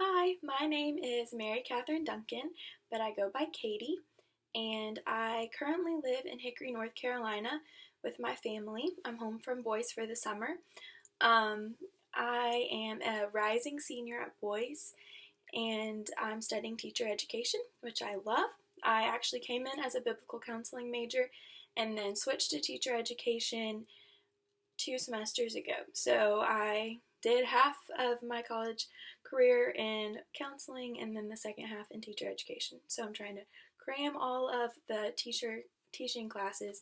Hi, my name is Mary Catherine Duncan, but I go by Katie, and I currently live in Hickory, North Carolina with my family. I'm home from Boise for the summer. Um, I am a rising senior at Boise, and I'm studying teacher education, which I love. I actually came in as a biblical counseling major and then switched to teacher education 2 semesters ago. So I did half of my college career in counseling and then the second half in teacher education. So I'm trying to cram all of the teaching classes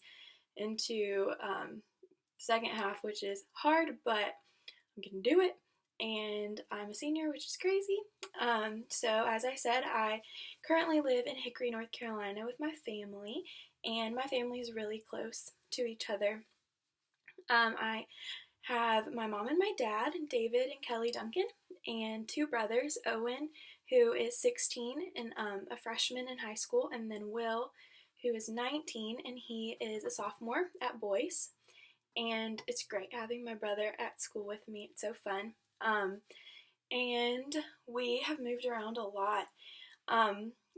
into second half, which is hard, but I'm gonna do it. And I'm a senior, which is crazy. So as I said, I currently live in Hickory, North Carolina with my family, and my family is really close to each other. I have my mom and my dad, David and Kelly Duncan, and two brothers, Owen, who is 16 and a freshman in high school, and then Will, who is 19 and he is a sophomore at Boyce. And it's great having my brother at school with me. It's so fun. And we have moved around a lot.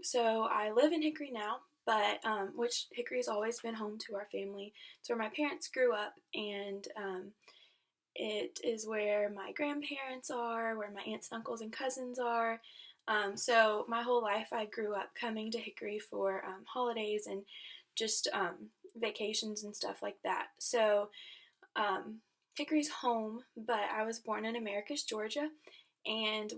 So I live in Hickory now, but which Hickory has always been home to our family. It's where my parents grew up, and it is where my grandparents are, where my aunts and uncles and cousins are. So my whole life I grew up coming to Hickory for holidays and just vacations and stuff like that. So Hickory's home, but I was born in Americus, Georgia, and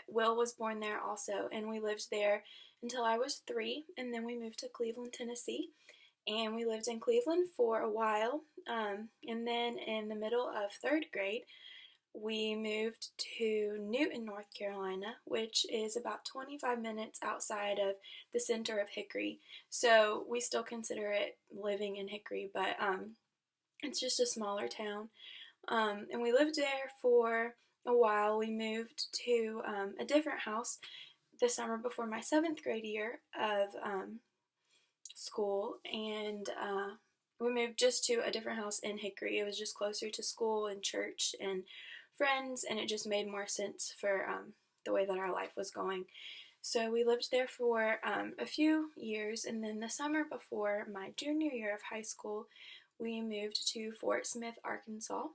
Will was born there also, and we lived there until I was 3, and then we moved to Cleveland, Tennessee, and we lived in Cleveland for a while, and then in the middle of 3rd grade, we moved to Newton, North Carolina, which is about 25 minutes outside of the center of Hickory. So we still consider it living in Hickory, but it's just a smaller town. And we lived there for a while. We moved to a different house the summer before my 7th grade year of school, and we moved just to a different house in Hickory. It was just closer to school and church and friends, and it just made more sense for the way that our life was going. So we lived there for a few years, and then the summer before my junior year of high school, we moved to Fort Smith, Arkansas,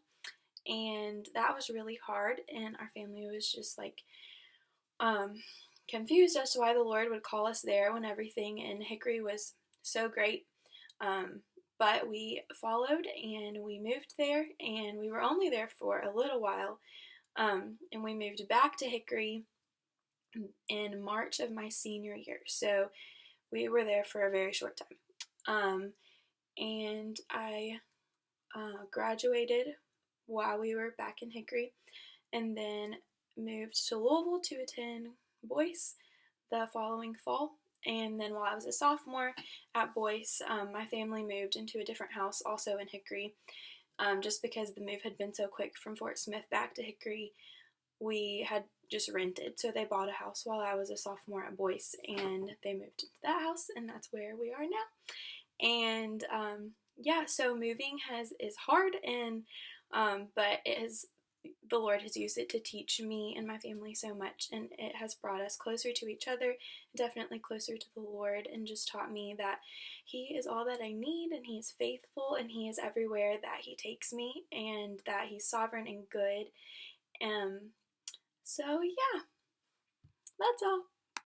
and that was really hard, and our family was just like um, confused as to why the Lord would call us there when everything in Hickory was so great. Um, but we followed and we moved there, and we were only there for a little while. And we moved back to Hickory in March of my senior year. So we were there for a very short time. And I graduated while we were back in Hickory, and then moved to Louisville to attend Boyce the following fall. And then while I was a sophomore at Boyce, my family moved into a different house also in Hickory. Just because the move had been so quick from Fort Smith back to Hickory, we had just rented. So they bought a house while I was a sophomore at Boyce, and they moved into that house, and that's where we are now. And yeah, so moving is hard, and but the Lord has used it to teach me and my family so much, and it has brought us closer to each other, definitely closer to the Lord, and just taught me that He is all that I need, and He is faithful, and He is everywhere that He takes me, and that He's sovereign and good. So yeah, that's all.